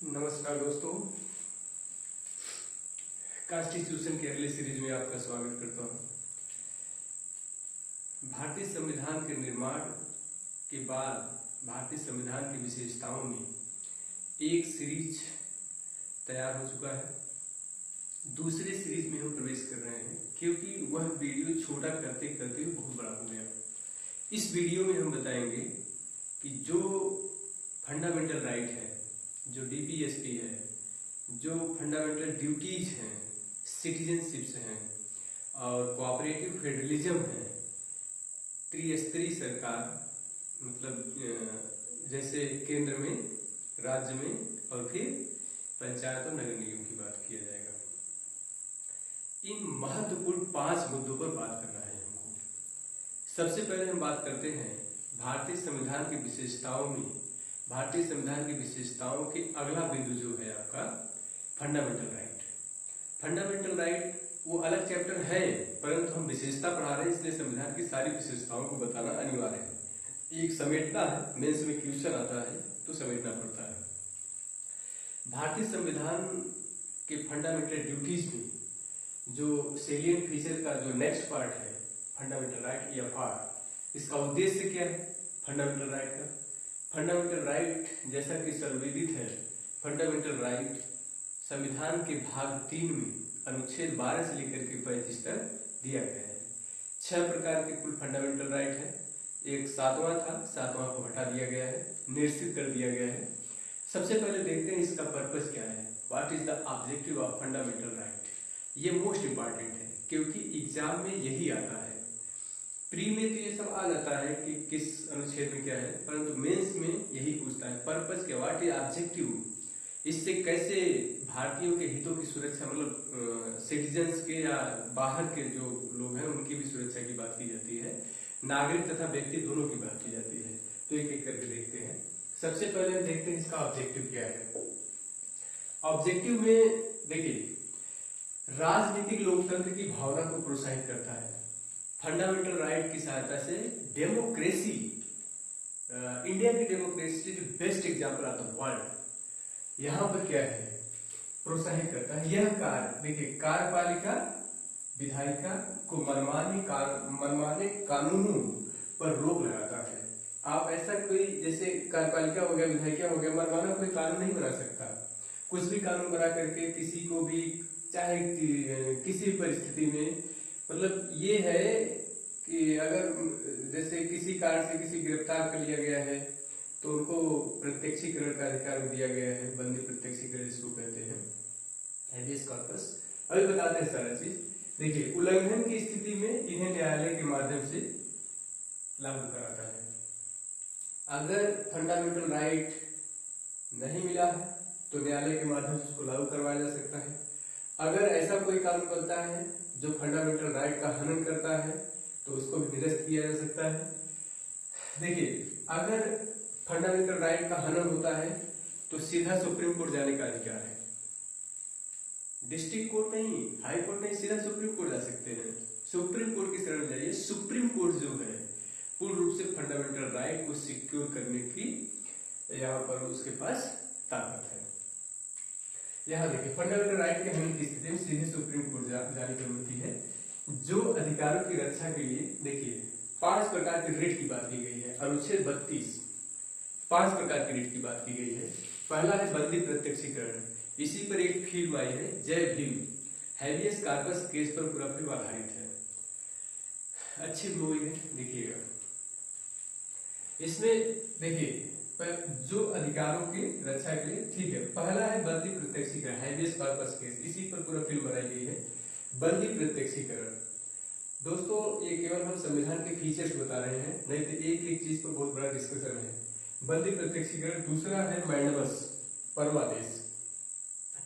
नमस्कार दोस्तों, कॉन्स्टिट्यूशन के अगले सीरीज में आपका स्वागत करता हूं। भारतीय संविधान के निर्माण के बाद भारतीय संविधान की विशेषताओं में एक सीरीज तैयार हो चुका है। दूसरे सीरीज में हम प्रवेश कर रहे हैं क्योंकि वह वीडियो छोटा करते करते बहुत बड़ा हो गया। इस वीडियो में हम बताएंगे कि जो फंडामेंटल राइट है, जो डीपीएसपी है, जो फंडामेंटल ड्यूटीज हैं, सिटीजनशिप्स हैं और कोऑपरेटिव फेडरलिज्म है, त्रिस्तरीय सरकार मतलब जैसे केंद्र में, राज्य में और फिर पंचायत और नगर निगम की बात किया जाएगा। इन महत्वपूर्ण 5 मुद्दों पर बात करना है हमको। सबसे पहले हम बात करते हैं भारतीय संविधान की विशेषताओं में। भारतीय संविधान की विशेषताओं के अगला बिंदु जो है आपका फंडामेंटल राइट। फंडामेंटल राइट वो अलग चैप्टर है, परंतु हम विशेषता पढ़ा रहे हैं, इसलिए संविधान की सारी विशेषताओं को बताना अनिवार्य है। एक समेटना है, मेंस में क्वेश्चन आता है तो समेटना पड़ता है। भारतीय संविधान के फंडामेंटल ड्यूटीज में जो सेलिएंट फीचर का जो नेक्स्ट पार्ट है फंडामेंटल राइट या पार्ट, इसका उद्देश्य क्या है फंडामेंटल राइट का? फंडामेंटल राइट जैसा कि सर्वविदित है, फंडामेंटल राइट संविधान के भाग 3 में अनुच्छेद 12 से लेकर के 35 तक दिया गया है। 6 प्रकार के कुल फंडामेंटल राइट है। एक 7वां था, 7वां को हटा दिया गया है, निरसित कर दिया गया है। सबसे पहले देखते हैं इसका पर्पस क्या है। What is the objective of fundamental right? ये मोस्ट इंपॉर्टेंट है क्योंकि एग्जाम में यही आता है। प्री में तो ये सब आ जाता है कि किस अनुच्छेद में क्या है, परंतु मेंस में यही पूछता है पर्पस क्या, व्हाट इज ऑब्जेक्टिव। इससे कैसे भारतीयों के हितों की सुरक्षा, मतलब सिटीजन्स के या बाहर के जो लोग हैं उनकी भी सुरक्षा की बात की जाती है, नागरिक तथा व्यक्ति दोनों की बात की जाती है। तो एक एक करके देखते हैं। सबसे पहले हम देखते हैं इसका ऑब्जेक्टिव क्या है। ऑब्जेक्टिव में देखिए, राजनीतिक लोकतंत्र की भावना को प्रोत्साहित करता है। फंडामेंटल राइट की सहायता से डेमोक्रेसी, इंडिया की democracy is best example of the world, यहां पर क्या है प्रोत्साहित करता है। यह कार्य देखिए, कार्यपालिका विधायिका को मनमाने कानूनों पर रोक लगाता है। आप ऐसा कोई, जैसे कार्यपालिका हो गया, विधायिका हो गया, मनमाना कोई कानून नहीं बना सकता। कुछ भी कानून बना करके किसी को भी, चाहे किसी परिस्थिति में, मतलब ये है कि अगर जैसे किसी कारण से किसी गिरफ्तार कर लिया गया है तो उनको प्रत्यक्षीकरण का अधिकार दिया गया है, बंदी प्रत्यक्षीकरण इसको कहते हैं, हैबियस कॉर्पस। अभी बताते हैं सारा चीज। देखिए, उल्लंघन की स्थिति में इन्हें न्यायालय के माध्यम से लागू कराता है। अगर फंडामेंटल राइट नहीं मिला है तो न्यायालय के माध्यम से उसको लागू करवाया जा सकता है। अगर ऐसा कोई कानून बनता है जो फंडामेंटल राइट का हनन करता है तो उसको भी निरस्त किया जा सकता है। देखिए, अगर फंडामेंटल राइट का हनन होता है तो सीधा सुप्रीम कोर्ट जाने का अधिकार है। डिस्ट्रिक्ट कोर्ट नहीं, हाई कोर्ट नहीं, सीधा सुप्रीम कोर्ट जा सकते हैं। सुप्रीम कोर्ट की शरण जाइए। सुप्रीम कोर्ट जो है पूर्ण रूप से फंडामेंटल राइट को सिक्योर करने की यहाँ पर उसके पास ताकत है। यहाँ देखिए, फंडामेंटल राइट के हनन की स्थिति में सीधे सुप्रीम कोर्ट जाने की अनुमति है। जो अधिकारों की रक्षा के लिए, देखिए 5 प्रकार के रिट की बात की गई है। अनुच्छेद 32 5 प्रकार की रिट की बात की गई है। पहला है बंदी प्रत्यक्षीकरण। इसी पर एक फिल्म आई है, जय भीम, हैबियस कॉर्पस केस पर पूरा फिल्म आधारित है। अच्छी मूवी है, देखिएगा। इसमें देखिए, जो अधिकारों की रक्षा के लिए, ठीक है, पहला है बंदी प्रत्यक्षीकरण, हैबियस कॉर्पस केस, इसी पर पूरा फिल्म बनाई गई है, बंदी प्रत्यक्षीकरण। दोस्तों, ये केवल हम संविधान के फीचर्स बता रहे हैं, नहीं तो एक एक चीज पर बहुत बड़ा डिस्कशन है। बंदी प्रत्यक्षीकरण। दूसरा है मैंडमस, परमादेश।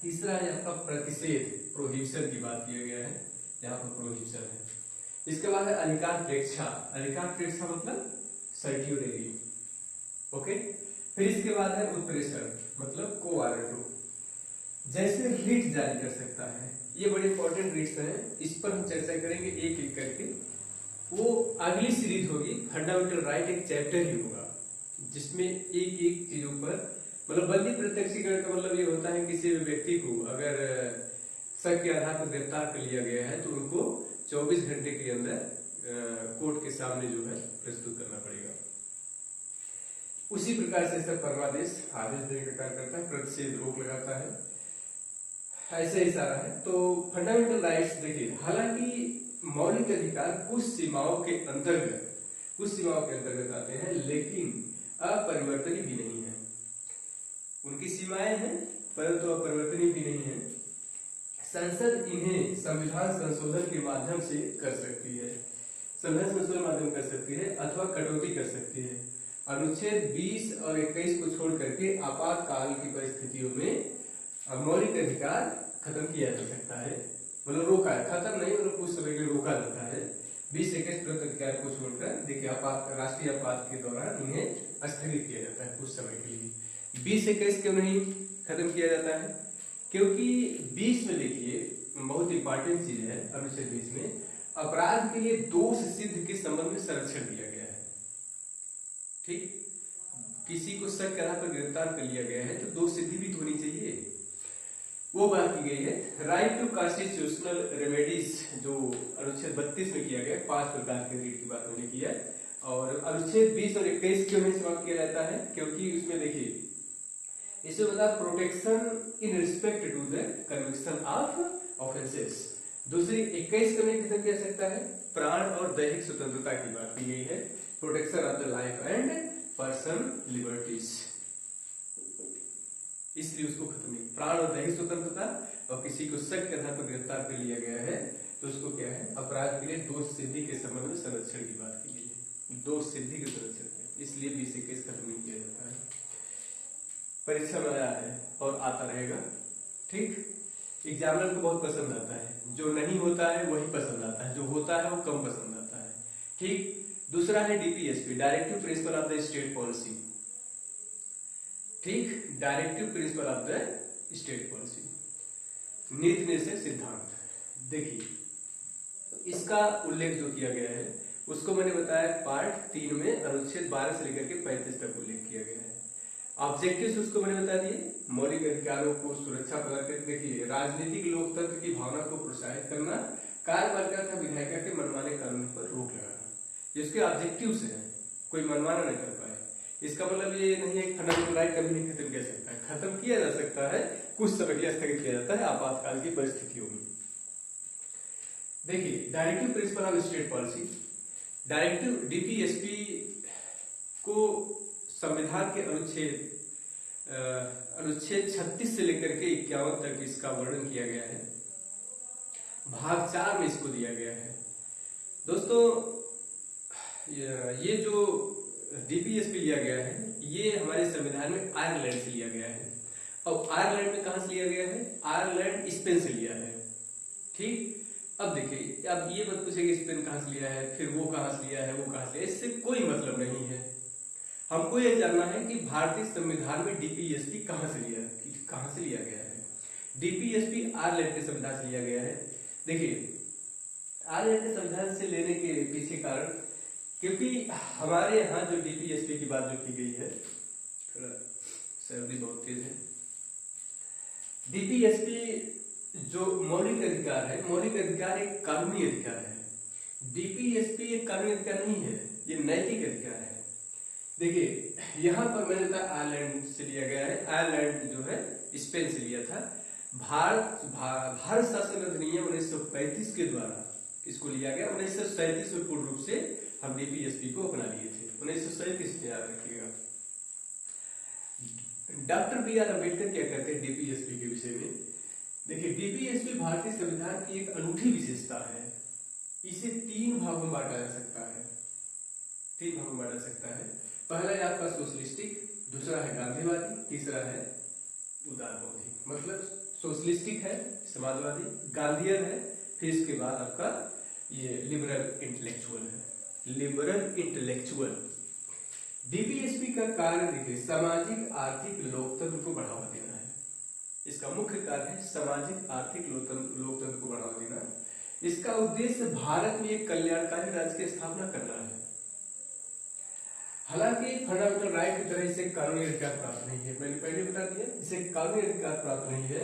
तीसरा है आपका प्रतिषेध, प्रोहिबिशन की बात किया गया है, यहाँ पर प्रोहिबिशन है। इसके बाद है अधिकार प्रेक्षा। अधिकार प्रेक्षा मतलब सर्टियोरेरी, ओके। फिर इसके बाद है उत्प्रेषण, मतलब कोवारंटो, जैसे रिट जारी कर सकता है। ये बड़े इंपॉर्टेंट रिट्स हैं, इस पर हम चर्चा करेंगे एक एक करके। वो अगली सीरीज होगी, फंडामेंटल राइट एक चैप्टर ही होगा जिसमें एक एक चीजों पर मतलब बंदी प्रत्यक्षीकरण का मतलब ये होता है किसी भी व्यक्ति को अगर शक के आधार पर गिरफ्तार कर लिया गया है तो उनको 24 घंटे के अंदर कोर्ट के सामने जो है प्रस्तुत करना पड़ेगा। उसी प्रकार से सब परमादेश आदेश देने का कार्य करता है, प्रतिषेध रोक लगाता है, ऐसे ही सारा है। तो फंडामेंटल राइट्स देखिए, हालांकि मौलिक अधिकार कुछ सीमाओं के अंतर्गत आते हैं, लेकिन अपरिवर्तनीय भी नहीं है। उनकी सीमाएं हैं परंतु अपरिवर्तनीय भी नहीं है। संसद इन्हें संविधान संशोधन के माध्यम से कर सकती है, संविधान संशोधन माध्यम कर सकती है अथवा कटौती कर सकती है। अनुच्छेद 20 और 21 को छोड़ करके आपातकाल की परिस्थितियों में मौलिक अधिकार खत्म किया जा सकता है, मतलब रोका है, खत्म नहीं मतलब कुछ समय के लिए रोका जाता है। 20-21 अधिकार को छोड़कर देखिए राष्ट्रीय आपात के दौरान इन्हें स्थगित किया जाता है कुछ समय के लिए। 20-21 क्यों नहीं खत्म किया जाता है? क्योंकि 20 में देखिए बहुत इंपॉर्टेंट चीज है, अनुच्छेद 20 में अपराध के लिए दोष सिद्ध के संबंध में संरक्षण दिया गया है। ठीक, किसी को शक के आधार पर गिरफ्तार कर लिया गया है तो दोष सिद्धि भी तो होनी चाहिए, वो बात की गई है। राइट टू कॉन्स्टिट्यूशनल रेमेडीज जो अनुच्छेद 32 में किया गया, 5 प्रकार के रीट की बात हमने की है। और अनुच्छेद 20 और 21 क्यों नहीं समाप्त किया जाता है? क्योंकि उसमें देखिए इसमें मतलब protection in respect to the conviction of offences. दूसरी 21 क्यों नहीं खत्म किया सकता है? प्राण और दैहिक स्वतंत्रता की बात की गई है, protection of the life and person liberties, इसलिए उसको खत्म नहीं। प्राण और दैहिक स्वतंत्रता, और किसी को शक के आधार पर गिरफ्तार कर लिया गया है तो उसको क्या है, अपराध के लिए दोष सिद्धि के संबंध में संरक्षण की बात की गई है, दोष सिद्धि के संरक्षण, इसलिए 20-21 खत्म नहीं किया जाता है। परीक्षा में आया है और आता रहेगा। ठीक, एग्जामिनर को बहुत पसंद आता है, जो नहीं होता है वही पसंद आता है, जो होता है वो कम पसंद आता है। ठीक, दूसरा है DPSP, directive principle of the state policy. ठीक, directive principle of the state policy, नीति निर्देशक सिद्धांत। देखिए इसका उल्लेख जो किया गया है उसको मैंने बताया पार्ट 3 में अनुच्छेद 12 से लेकर के 35 तक उल्लेख किया गया है। ऑब्जेक्टिव्स उसको मैंने बता दिए, मौलिक अधिकारों को सुरक्षा प्रदान करके, देखिए राजनीतिक लोकतंत्र की भावना को प्रोत्साहित करना, कार्यपालिका तथा विधायिका के मनमाने कानून पर रोक लगाना, जिसके ऑब्जेक्टिव्स हैं, कोई मनमाना नहीं कर पाए। इसका मतलब ये नहीं है कि फंडामेंटल राइट कभी नहीं खत्म किया सकता है, खत्म किया जा सकता है, कुछ समय के लिए स्थगित किया जाता है आपातकाल की परिस्थितियों में। देखिए directive principle of state policy, directive DPSP को संविधान के अनुच्छेद 36 से लेकर के 51 तक इसका वर्णन किया गया है, भाग 4 में इसको दिया गया है। दोस्तों ये जो डीपीएसपी लिया गया है ये हमारे संविधान में आयरलैंड से लिया गया है। अब आयरलैंड में कहां से लिया गया है? आयरलैंड स्पेन से लिया है। ठीक, अब देखिए, अब ये मत पूछे कि स्पेन कहां से लिया है, फिर वो कहां से लिया है, वो कहां से लिया है, इससे कोई मतलब नहीं है। हमको ये जानना है कि भारतीय संविधान में डीपीएसपी कहां से लिया गया है। डीपीएसपी आयरलैंड के संविधान से लिया गया है। देखिए आयरलैंड के संविधान से लेने के पीछे कारण, क्योंकि हमारे यहाँ जो डीपीएसपी की बात जो की गई है, थोड़ा सर्दी बहुत तेज है। डीपीएसपी जो मौलिक अधिकार है, मौलिक अधिकार एक कानूनी अधिकार है। डीपीएसपी एक कानूनी अधिकार नहीं है, ये नैतिक अधिकार है। देखिए यहाँ पर मैंने बताया आयरलैंड से लिया गया है, आयरलैंड जो है स्पेन से लिया था। भारत शासन अधिनियम 1935 के द्वारा इसको लिया गया। 1937 में पूर्ण रूप से हम डीपीएसपी को अपना लिए थे, 1937 में याद रखिएगा। डॉक्टर बी आर अम्बेडकर क्या कहते हैं डीपीएसपी के विषय में? देखिए डीपीएसपी भारतीय संविधान की एक अनूठी विशेषता है। इसे 3 भागों में बांटा जा सकता है, 3 भागों में बांटा सकता है। पहला है आपका सोशलिस्टिक, दूसरा है गांधीवादी, तीसरा है उदारवादी। मतलब सोशलिस्टिक है समाजवादी, गांधीयन है, फिर इसके बाद आपका ये लिबरल इंटेलेक्चुअल है, लिबरल इंटेलेक्चुअल। डीपीएसपी का कार्य देखिए सामाजिक आर्थिक लोकतंत्र को बढ़ावा देना है। इसका मुख्य कार्य है सामाजिक आर्थिक लोकतंत्र को बढ़ावा देना। इसका उद्देश्य भारत में एक कल्याणकारी राज्य की स्थापना करना है। हालांकि फंडामेंटल राइट की तरह इसे कानूनी अधिकार प्राप्त नहीं है, मैंने पहले बता दिया, इसे कानूनी अधिकार प्राप्त नहीं है।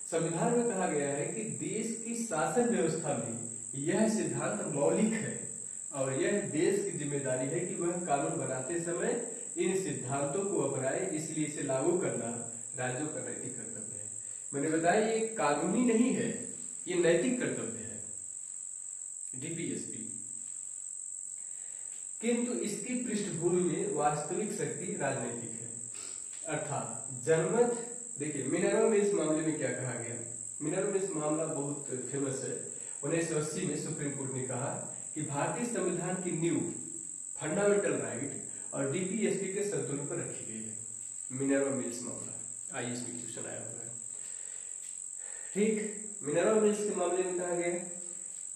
संविधान में कहा गया है कि देश की शासन व्यवस्था में यह सिद्धांत मौलिक है और यह देश की जिम्मेदारी है कि वह कानून बनाते समय इन सिद्धांतों को अपनाए, इसलिए इसे लागू करना राज्यों का नैतिक कर्तव्य है। मैंने बताया ये कानूनी नहीं है, ये नैतिक कर्तव्य है, डीपीएसपी। किंतु इसकी पृष्ठभूमि में वास्तविक शक्ति राजनीतिक है, अर्थात जनमत। देखिए मिनर्वा मिल्स मामले में क्या कहा गया, मिनर्वा मिल्स मामला बहुत फेमस है। 1980 में सुप्रीम कोर्ट ने कहा कि भारतीय संविधान की नींव फंडामेंटल राइट और डीपीएसपी के संतुलन पर रखी गई है। मिनर्वा मिल्स मामला आईएएस में क्वेश्चन आया हुआ है। ठीक, मिनर्वा मिल्स के मामले में कहा गया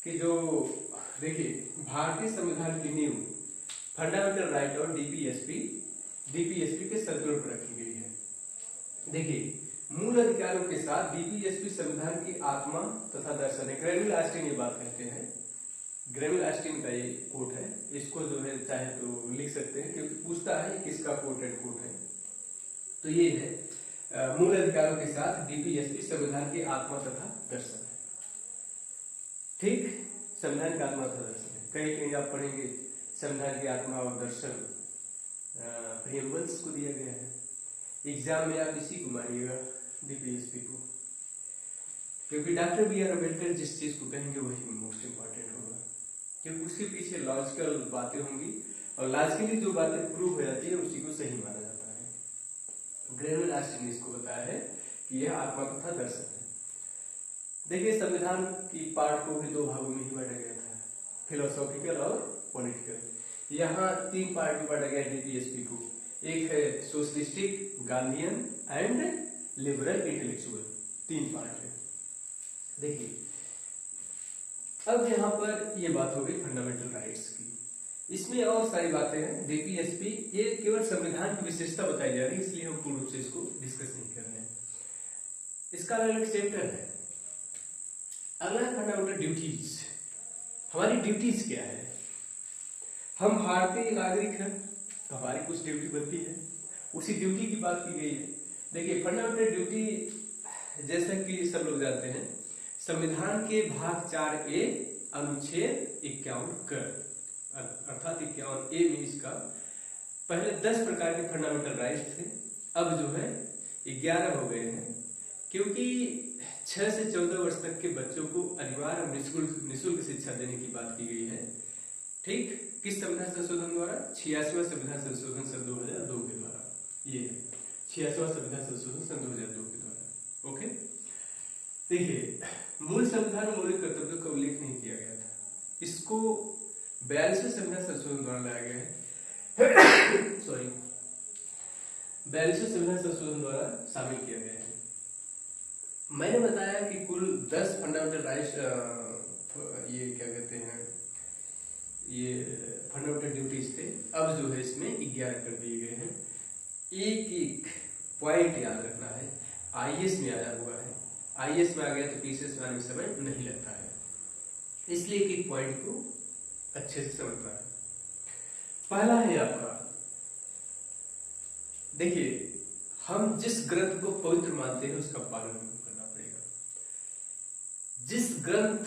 कि जो देखिए भारतीय संविधान की नींव फंडामेंटल राइट और डीपीएसपी के संतुलन पर रखी गई है। देखिए मूल अधिकारों के साथ डीपीएसपी संविधान की आत्मा तथा दर्शन है। ग्रेविल ऑस्टिन ये बात कहते हैं, ग्रेविल ऑस्टिन का ये कोट है, इसको जो है चाहे तो लिख सकते हैं क्योंकि पूछता है किसका कोट एंड कोट है। तो ये है मूल अधिकारों के साथ डीपीएसपी संविधान की आत्मा तथा दर्शन है। ठीक, संविधान की आत्मा तथा दर्शन है। कहीं कहीं आप पढ़ेंगे संविधान की आत्मा और दर्शन प्रियम्बल्स को दिया गया है। एग्जाम में आप इसी को मानिएगा, डीपीएसपी को, क्योंकि डॉक्टर बी.आर. अम्बेडकर जिस चीज को कहेंगे वही मोस्ट इंपॉर्टेंट होगा, क्योंकि उसके पीछे लॉजिकल बातें होंगी और लॉजिकली जो बातें प्रूव हो जाती है उसी को सही माना जाता है। ग्रेविल ऑस्टिन ने इसको बताया है कि यह आत्मा तथा दर्शन है। देखिए संविधान की पार्ट को भी दो भागों में ही बांटा गया था, फिलोसॉफिकल और पॉलिटिकल। यहाँ तीन पार्ट में बांटा गया डीपीएसपी को, एक है socialistic, Gandhian and liberal intellectual, तीन पार्ट है। देखिए अब यहाँ पर ये बात हो गई फंडामेंटल राइट्स की, इसमें और सारी बातें हैं। डीपीएसपी ये केवल संविधान की विशेषता बताई जा रही है, इसलिए हम पूर्ण रूप से इसको डिस्कस नहीं कर रहे हैं। इसका अलग चैप्टर है। अगला है फंडामेंटल ड्यूटीज। हमारी ड्यूटीज क्या है? हम भारतीय नागरिक हैं तो हमारी कुछ ड्यूटी बनती है, उसी ड्यूटी की बात की गई है। देखिए फंडामेंटल ड्यूटी जैसा कि सब लोग जानते हैं, संविधान के भाग 4A अनुच्छेद 51 क, अर्थात 51A में इसका पहले 10 प्रकार के फंडामेंटल राइट्स थे, अब जो है 11 हो गए हैं, क्योंकि 6 से 14 वर्ष तक के बच्चों को अनिवार्य निःशुल्क शिक्षा देने की बात की गई है। ठीक, किस संविधान संशोधन द्वारा? 86वां संविधान संशोधन सन 2002 के द्वारा। ये है 86वां संविधान संशोधन सन 2002 के द्वारा। ओके, देखिए मूल संविधान में मौलिक कर्तव्यों का उल्लेख नहीं किया गया था, इसको 42वें संविधान संशोधन द्वारा लाया गया है सॉरी 42वें संविधान संशोधन द्वारा शामिल किया गया है। मैंने बताया कि कुल 10 फंडामेंटल राइट्स, ये क्या कहते हैं, ये फंडामेंटल ड्यूटीज थे, अब जो है इसमें 11 कर दिए गए हैं। एक एक पॉइंट याद रखना है, आईएएस में आया हुआ है, आईएएस में आ गया तो पीसीएस में आने में समय नहीं लगता है, इसलिए एक पॉइंट को अच्छे से समझना है। पहला है आपका, देखिए हम जिस ग्रंथ को पवित्र मानते हैं उसका पालन करना पड़ेगा। जिस ग्रंथ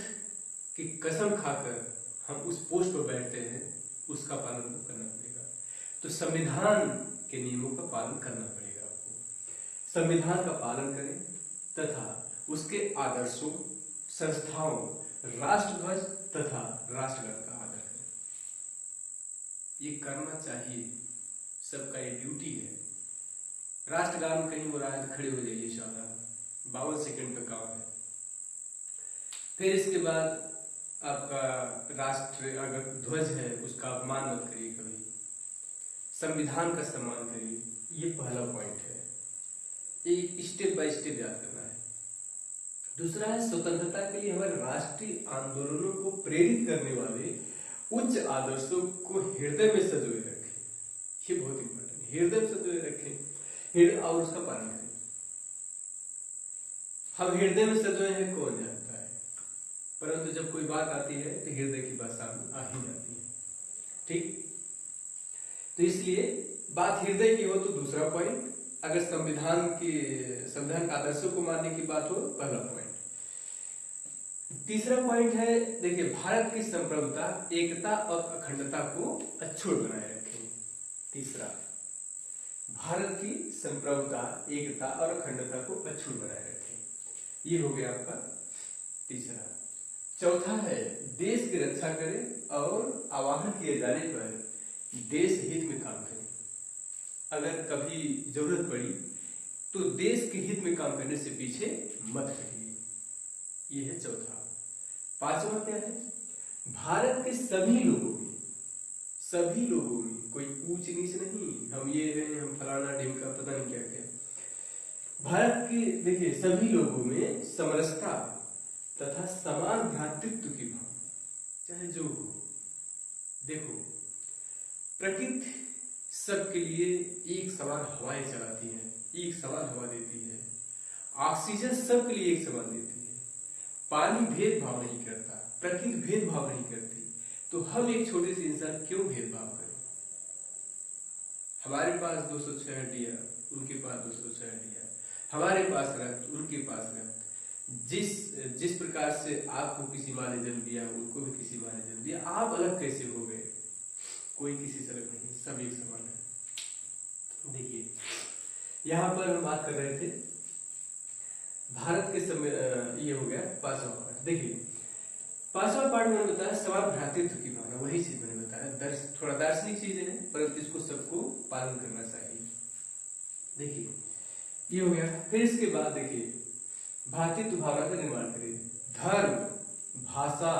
की कसम खाकर हम उस पोस्ट पर बैठते हैं उसका पालन करना पड़ेगा। तो संविधान के नियमों का पालन करना पड़ेगा आपको। संविधान का पालन करें तथा उसके आदर्शों, संस्थाओं, राष्ट्रध्वज तथा राष्ट्रगान का आदर करें। ये करना चाहिए, सबका ये ड्यूटी है। राष्ट्रगान कहीं हो रहा है तो खड़े हो जाइए, शाबाश, 52 सेकंड का काम है। फिर इसके बाद आपका राष्ट्र अगर ध्वज है उसका अपमान मत करिए कभी, संविधान का सम्मान करिए, ये पहला पॉइंट है। एक स्टेप बाय स्टेप याद करना है। दूसरा है स्वतंत्रता के लिए हमारे राष्ट्रीय आंदोलनों को प्रेरित करने वाले उच्च आदर्शों को हृदय में संजोए रखें। ये बहुत इंपॉर्टेंट है, हृदय में संजोए रखें और उसका पालन करें। हम हृदय में संजोए हैं कौन जानता है, परंतु जब कोई बात आती है तो हृदय की बात सामने आ ही जाती है। ठीक, तो इसलिए बात हृदय की हो तो दूसरा पॉइंट, अगर संविधान का आदर्शों को मानने की बात हो पहला पॉइंट। तीसरा पॉइंट है, देखिए, भारत की संप्रभुता, एकता और अखंडता को अक्षुण्ण बनाए रखें। तीसरा, भारत की संप्रभुता, एकता और अखंडता को अक्षुण्ण बनाए रखें। ये हो गया आपका तीसरा। चौथा है, देश की रक्षा करें और आवाहन किए जाने पर देश हित में काम करें। अगर कभी जरूरत पड़ी तो देश के हित में काम करने से पीछे मत हटिए। ये है चौथा। पांचवा क्या है, भारत के सभी लोगों में कोई ऊंच नीच नहीं, हम ये हैं, हम फलाना ढिमका पता नहीं क्या क्या। भारत के देखिए सभी लोगों में समरसता तथा समान भ्रातृत्व की भावना, चाहे जो हो। देखो, प्रकृति सबके लिए एक समान हवाएं चलाती है, एक समान हवा देती है, ऑक्सीजन सबके लिए एक समान देती है, पानी भेदभाव नहीं करता, प्रकृति भेदभाव नहीं करती, तो हम एक छोटे से इंसान क्यों भेदभाव करें? हमारे पास 206 हड्डियां, उनके पास 206 हड्डियां, हमारे पास रक्त, उनके पास रक्त। जिस प्रकार से आपको किसी माँ ने जन्म दिया, उनको भी किसी माँ ने जन्म दिया, आप अलग कैसे हो गए? कोई किसी से अलग नहीं, सब एक समान है। देखिए, यहां पर हम बात कर रहे थे भारत के समय, ये हो गया पांचवा पार्ट। देखिए, पांचवा पार्ट मैंने बताया समान भ्रातृत्व की भावना, वही चीज मैंने बताया, थोड़ा दार्शनिक चीज है, परंतु इसको सबको पालन करना चाहिए। देखिए, ये हो गया। फिर इसके बाद देखिए, भ्रातृत्व भावना का निर्माण करें। धर्म, भाषा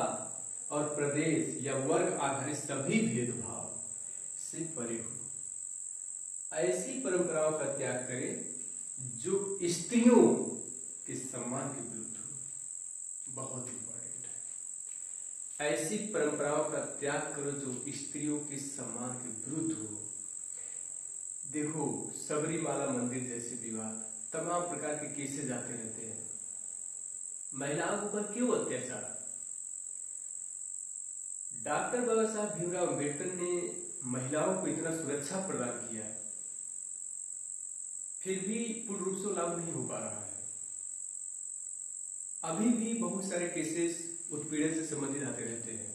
और प्रदेश या वर्ग आधारित सभी भेदभाव से परे हो। ऐसी परंपराओं का त्याग करें जो स्त्रियों के सम्मान के विरुद्ध हो। बहुत इंपॉर्टेंट है, ऐसी परंपराओं का त्याग करो जो स्त्रियों के सम्मान के विरुद्ध हो। देखो, सबरीमाला मंदिर जैसे विवाद, तमाम प्रकार के केसेस आते रहते हैं। महिलाओं के ऊपर क्यों अत्याचार? डॉक्टर बाबा साहब भीमराव अंबेडकर ने महिलाओं को इतना सुरक्षा प्रदान किया, फिर भी पूर्ण रूप से लागू नहीं हो पा रहा है। अभी भी बहुत सारे केसेस उत्पीड़न से संबंधित आते रहते हैं।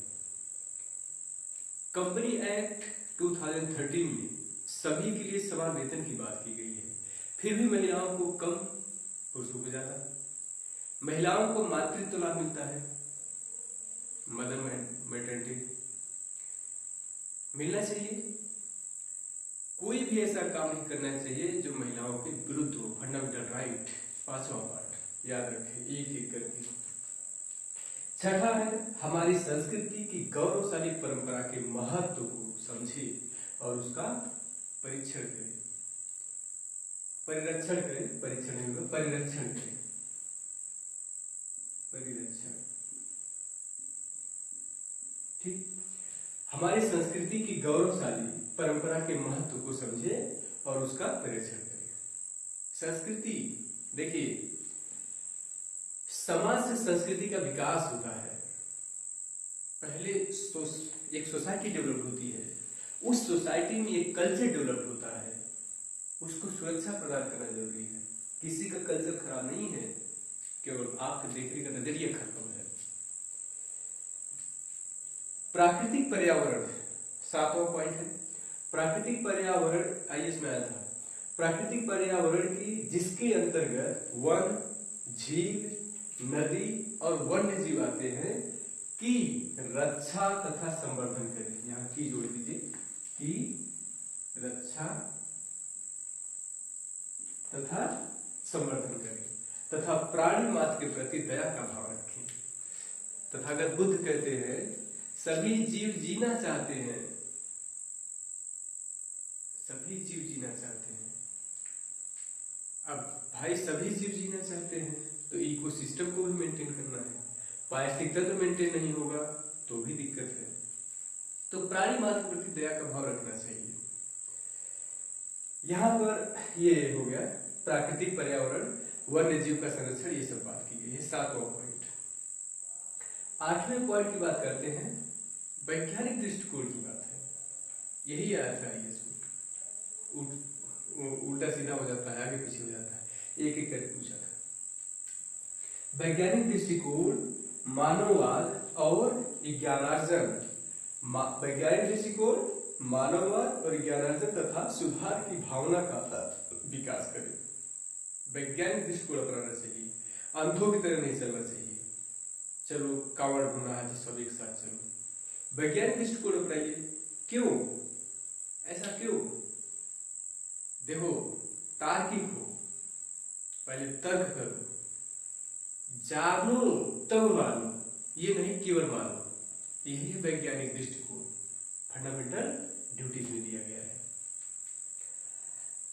कंपनी एक्ट 2013 में सभी के लिए समान वेतन की बात की गई है, फिर भी महिलाओं को कम, पुरुषों को ज्यादा। महिलाओं को मातृत्व लाभ मिलता है, मदर मैटरनिटी मिलना चाहिए। कोई भी ऐसा काम नहीं करना चाहिए जो महिलाओं के विरुद्ध हो। फंडामेंटल राइट, पांचवा पार्ट याद रखें, एक एक करके। छठा है, हमारी संस्कृति की गौरवशाली परंपरा के महत्व को समझे और उसका परिरक्षण करें। परिरक्षण करें, परीक्षण नहीं होगा, परिरक्षण करें, परिरक्षण। ठीक, हमारी संस्कृति की गौरवशाली परंपरा के महत्व को समझे और उसका परिरक्षण करें। संस्कृति, देखिए, समाज से संस्कृति का विकास होता है। पहले एक सोसाइटी डेवलप होती है, उस सोसाइटी में एक कल्चर डेवलप होता है, उसको सुरक्षा प्रदान करना जरूरी है। किसी का कल्चर खराब नहीं है, केवल आपके देखने का नजरिया खराब है। प्राकृतिक पर्यावरण, सातवां पॉइंट है। प्राकृतिक पर्यावरण आईएएस में आया था। प्राकृतिक पर्यावरण की जिसके अंतर्गत वन, झील, नदी और वन्य जीव आते हैं की रक्षा तथा संवर्धन करें। यहाँ की जोड़ दीजिए, की रक्षा तथा संवर्धन करें तथा प्राणी मात्र के प्रति दया का भाव रखें। तथागत बुद्ध कहते हैं सभी जीव जीना चाहते हैं, सभी जीव जीना चाहते हैं। अब भाई सभी जीव जीना चाहते हैं तो इकोसिस्टम को भी मेंटेन करना है। पारिस्थितिक तंत्र मेंटेन नहीं होगा तो भी दिक्कत है। तो प्राणी मात्र के प्रति दया का भाव रखना चाहिए। यहां पर ये हो गया प्राकृतिक पर्यावरण, वन्य जीव का संरक्षण, ये सब बात की गई है। सातवां पॉइंट। आठवें पॉइंट की बात करते हैं, वैज्ञानिक दृष्टिकोण की बात है। यही आया था आईएएस में। उल्टा सीधा हो जाता है, आगे पीछे हो जाता है। एक एक करके पूछा था। वैज्ञानिक दृष्टिकोण, मानववाद और ज्ञानार्जन। वैज्ञानिक दृष्टिकोण, मानववाद और ज्ञानार्जन तथा सुधार की भावना का विकास करें। वैज्ञानिक दृष्टिकोण अपनाना चाहिए, अंधों की तरह नहीं चलना चाहिए। चलो कावड़ ढूंढना है तो सब एक साथ चलो। वैज्ञानिक दृष्टिकोण अपनाइए। क्यों ऐसा क्यों? देखो, तार्किक हो, पहले तर्क करो, जानो तब मानो, ये नहीं केवल मानो। यही है वैज्ञानिक दृष्टिकोण, फंडामेंटल ड्यूटीज में दिया गया है।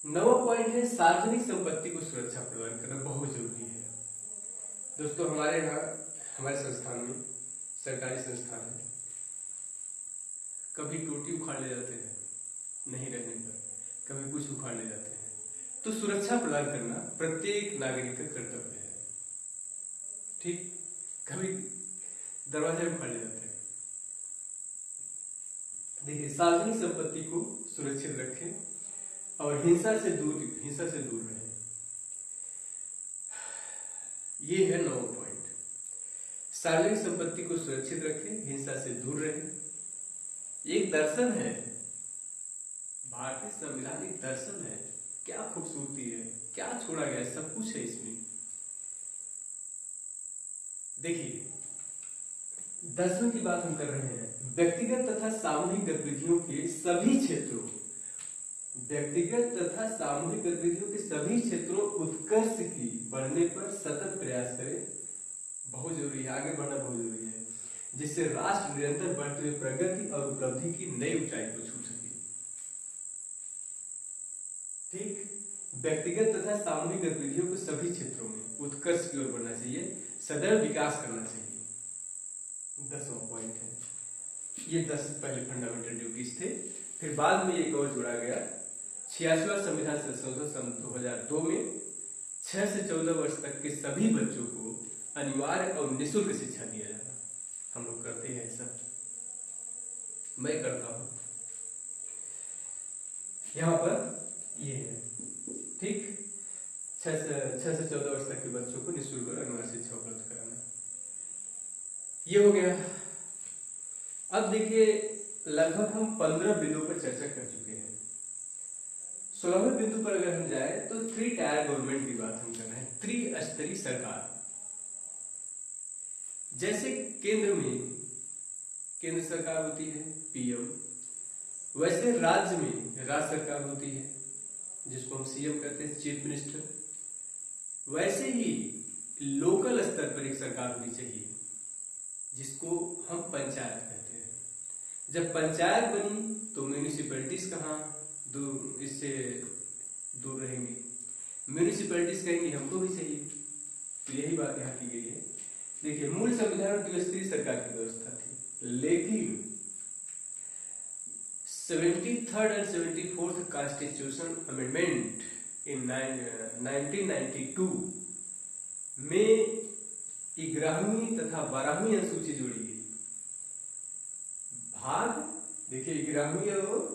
9वां पॉइंट है सार्वजनिक संपत्ति को सुरक्षा प्रदान करना बहुत जरूरी है। दोस्तों, हमारे यहाँ हमारे संस्थान में, सरकारी संस्थान है, कभी टोटी उखाड़ ले जाते हैं नहीं रहने पर, कभी कुछ उखाड़ ले जाते हैं, तो सुरक्षा प्रदान करना प्रत्येक नागरिक का कर्तव्य है। ठीक, कभी दरवाजे उखाड़ ले जाते हैं। देखिए, सार्वजनिक संपत्ति को सुरक्षित रखें और हिंसा से दूर रहें। ये है 9वां पॉइंट। सार्वजनिक संपत्ति को सुरक्षित रखें, हिंसा से दूर रहें। एक दर्शन है, भारतीय संविधान एक दर्शन है। क्या खूबसूरती है, क्या छोड़ा गया है, सब कुछ है इसमें। देखिए, दर्शन की बात हम कर रहे हैं। व्यक्तिगत तथा सामूहिक गतिविधियों के सभी क्षेत्रों, उत्कर्ष की बढ़ने पर सतत प्रयास करें। बहुत जरूरी है, आगे बढ़ना बहुत जरूरी है, जिससे राष्ट्र निरंतर बढ़ते हुए प्रगति और उपलब्धि की नई ऊंचाई को छू सके। ठीक, व्यक्तिगत तथा सामूहिक गतिविधियों को सभी क्षेत्रों में उत्कर्ष की ओर बढ़ना चाहिए, सदैव विकास करना चाहिए। 10वां पॉइंट है। ये 10 पहले फंडामेंटल ड्यूटीज थे। फिर बाद में एक और जोड़ा गया, 86वां संविधान संशोधन सन 2002 में 6 से 14 वर्ष तक के सभी बच्चों को अनिवार्य और निःशुल्क शिक्षा दिया जाना। हम लोग करते हैं ऐसा, मैं करता हूं। यहां पर ये है, ठीक, 6 से 14 वर्ष तक के बच्चों को निःशुल्क और अनिवार्य शिक्षा उपलब्ध कराना। ये हो गया। अब देखिए, लगभग हम 15 बिंदुओं पर चर्चा कर चुके हैं। 16वें बिंदु पर अगर हम जाए तो 3 टायर गवर्नमेंट की बात हम कर रहे हैं, त्रिस्तरीय सरकार। जैसे केंद्र में केंद्र सरकार होती है, पीएम, वैसे राज्य में राज्य सरकार होती है, जिसको हम सीएम कहते हैं, चीफ मिनिस्टर। वैसे ही लोकल स्तर पर एक सरकार होनी चाहिए, जिसको हम पंचायत कहते हैं। जब पंचायत बनी तो म्यूनिसिपैलिटीज कहाँ इससे दूर रहेंगी। म्यूनिसिपैलिटीज कहेंगी हमको भी चाहिए, तो यही बात यहाँ की गई है। देखिए, मूल संविधान में द्विस्तरीय सरकार की व्यवस्था थी, लेकिन 73rd and 74th constitution amendment in 1992 में 11वीं तथा 12वीं अनुसूची जोड़ी गई। भाग, देखिए, 11वीं और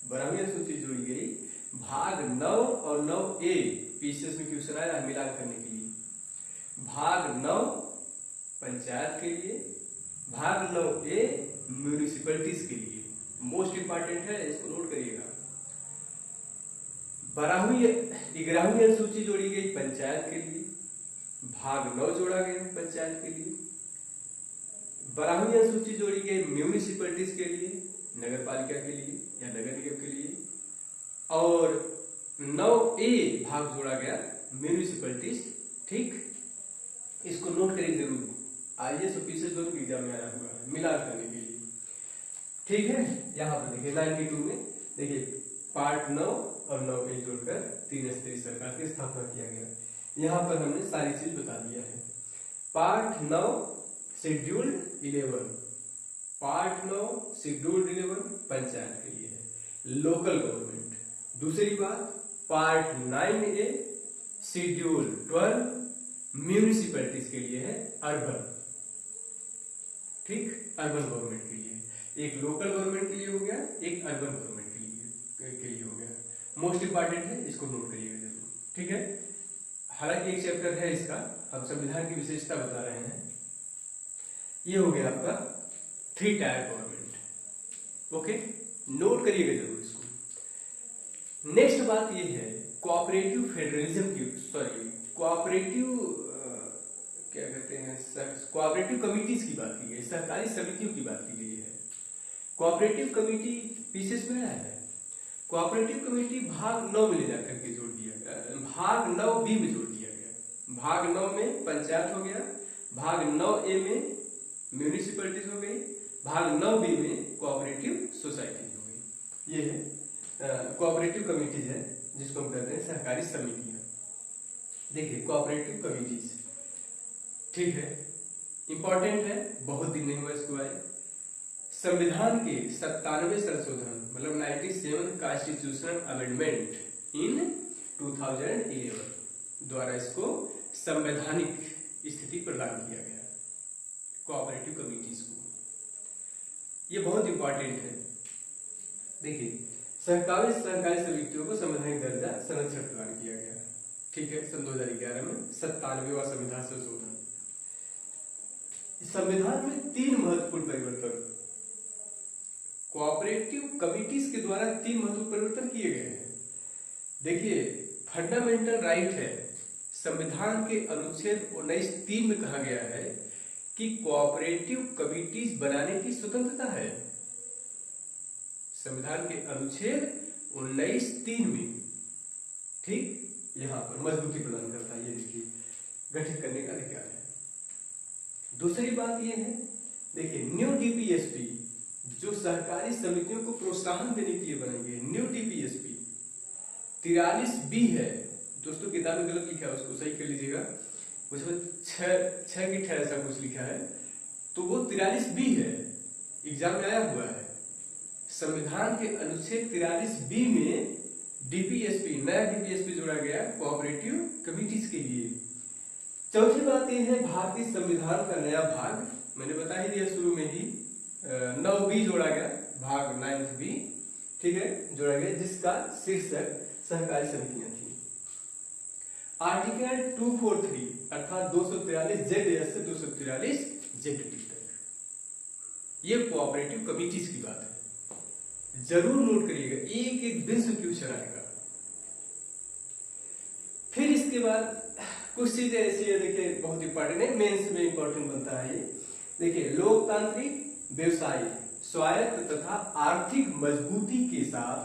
12वीं अनुसूची जोड़ी गई। भाग 9 और 9A, पीसीएस में क्वेश्चन आया मिलान करने के लिए। भाग 9 पंचायत के लिए, भाग 9A म्यूनिसिपैलिटीज के लिए। मोस्ट इंपॉर्टेंट है, इसको नोट करिएगा। 11वीं अनुसूची जोड़ी गई पंचायत के लिए, भाग 9 जोड़ा गया पंचायत के लिए। 12वीं अनुसूची जोड़ी गई म्यूनिसिपैलिटीज के लिए, नगर पालिका के लिए या नगर निगम के लिए, और 9A भाग जोड़ा गया म्यूनिसिपैलिटीज। ठीक, इसको नोट करिए जरूर, आईएएस और पीसीएस दोनों एग्जाम में आया हुआ है मिलान करने के लिए। ठीक है, यहाँ पर देखिए 92 में देखिए पार्ट 9 और 9A जोड़कर 3 स्तरीय सरकार की स्थापना किया गया। यहाँ पर हमने सारी चीज बता दिया है। Part 9 scheduled 11, part 9 scheduled 11 panchayat के लिए है, लोकल गवर्नमेंट। दूसरी बात, पार्ट 9A शेड्यूल्ड 12 म्यूनिसिपैलिटीज के लिए है, अर्बन। ठीक, अर्बन गवर्नमेंट के लिए, एक लोकल गवर्नमेंट के लिए हो गया, एक अर्बन गवर्नमेंट के लिए हो गया। मोस्ट इंपॉर्टेंट है, इसको नोट करिएगा जरूर, ठीक है। हालांकि एक चैप्टर है इसका, हम संविधान की विशेषता बता रहे हैं। ये हो गया आपका 3 टायर गवर्नमेंट, ओके, नोट करिएगा जरूर इसको। नेक्स्ट बात ये है कोऑपरेटिव फेडरलिज्म की, सॉरी कोऑपरेटिव क्या कहते हैं, कोऑपरेटिव कमिटीज की बात की गई, सहकारी समितियों की बात की गई है। कोऑपरेटिव कमेटी पीसेस में है, कोऑपरेटिव कमेटी भाग 9 में ले जाकर के जोड़ दिया गया, भाग 9B में जोड़ दिया गया। भाग 9 में पंचायत हो गया, भाग 9A में म्यूनिसिपैलिटीज हो गई, भाग 9B में कोऑपरेटिव सोसाइटी हो गई। ये है कोऑपरेटिव कमिटीज है, जिसको हम कहते हैं सहकारी समितियां। देखिए कोऑपरेटिव कमिटीज, ठीक है, इंपॉर्टेंट है, बहुत दिन नहीं हुआ इसको आए। संविधान के 97 संशोधन, मतलब 97 कॉन्स्टिट्यूशनल अमेंडमेंट इन 2011 द्वारा इसको संवैधानिक स्थिति प्रदान किया गया कोऑपरेटिव कमिटीज को। ये बहुत इंपॉर्टेंट है। देखिए सहकारी समितियों को संवैधानिक दर्जा संरक्षण प्रदान किया गया, ठीक है, सन 2011 में 97वां संविधान संशोधन। संविधान में 3 महत्वपूर्ण परिवर्तन कोऑपरेटिव कमिटीज के द्वारा 3 महत्वपूर्ण परिवर्तन किए गए हैं। देखिए फंडामेंटल राइट है, संविधान के अनुच्छेद 19(3) में कहा गया है कि कोऑपरेटिव कमिटीज बनाने की स्वतंत्रता है। संविधान के अनुच्छेद 19(3) में, ठीक, यहां पर मजबूती प्रदान करता है, ये देखिए गठित करने का अधिकार है। दूसरी बात यह है, देखिए न्यू डीपीएसपी जो सहकारी समितियों को प्रोत्साहन देने के लिए बनाई गई, न्यू डीपीएसपी 43B है। दोस्तों किताब में गलत लिखा है, उसको सही कर लीजिएगा, उसमें 6 की 6 ऐसा कुछ लिखा है, तो वो 43B है, एग्जाम में आया हुआ है। संविधान के अनुच्छेद 43B में डीपीएसपी, नया डीपीएसपी जोड़ा गया कोऑपरेटिव कमिटीज के लिए। चौथी बात यह है भारतीय संविधान का नया भाग, मैंने बता ही दिया शुरू में ही, 9B जोड़ा गया, भाग 9B, ठीक है, जोड़ा गया, जिसका शीर्षक सहकारी समितियां थी। आर्टिकल 243 अर्थात 243 से 243 तक, ये कोऑपरेटिव कमिटीज की बात है, जरूर नोट करिएगा, एक एक दिन से क्वेश्चन आएगा। फिर इसके बाद कुछ चीजें ऐसी है, देखिए बहुत इंपॉर्टेंट है, मेंस में इंपॉर्टेंट बनता है ये। देखिए लोकतांत्रिक, व्यवसायिक, स्वायत्त तथा आर्थिक मजबूती के साथ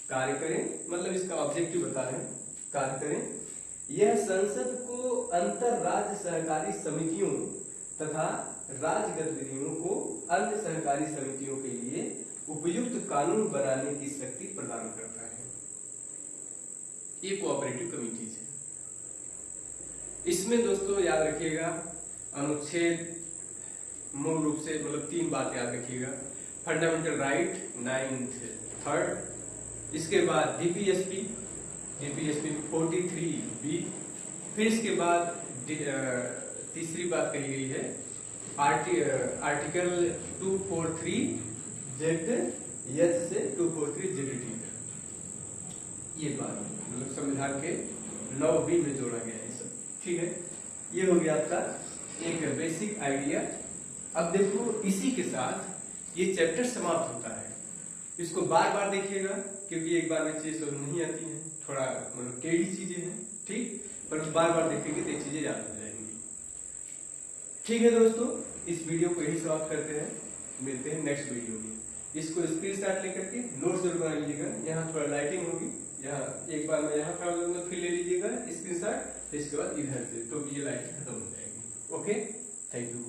कार्य करें, मतलब इसका ऑब्जेक्टिव बता रहे हैं, कार्य करें। यह संसद को अंतर राज्य सहकारी समितियों तथा राज्य गतिविधियों को अन्य सहकारी समितियों के लिए उपयुक्त कानून बनाने की शक्ति प्रदान करता है। ये कोऑपरेटिव कमिटीज है। इसमें दोस्तों याद रखिएगा, अनुच्छेद मूल रूप से मतलब 3 बात याद रखिएगा, फंडामेंटल राइट 9th 3rd, इसके बाद डीपीएसपी 43B, फिर इसके बाद तीसरी बात कही गई है आर्टिकल 243Z से 243ZT, ये बात मतलब संविधान के 9B में जोड़ा गया है सब, ठीक है। ये हो गया आपका एक बेसिक आइडिया। अब देखो इसी के साथ ये चैप्टर समाप्त होता है। इसको बार बार देखिएगा, क्योंकि एक बार में चीजें समझ नहीं आती हैं, थोड़ा मतलब टेढ़ी चीजें हैं, ठीक, पर बार बार देखेंगे तो ये चीजें याद हो जाएंगी। ठीक है दोस्तों, इस वीडियो को यही समाप्त करते हैं, मिलते हैं नेक्स्ट वीडियो में। इसको स्क्रीनशॉट लेकर के नोट्स जरूर बना लीजिएगा। यहाँ थोड़ा लाइटिंग होगी, यहाँ एक बार मैं यहाँ खड़ा करूंगा, फिर ले लीजिएगा स्क्रीनशॉट, इसके बाद इधर से, तो ये लाइटिंग खत्म हो जाएगी। Okay, thank you.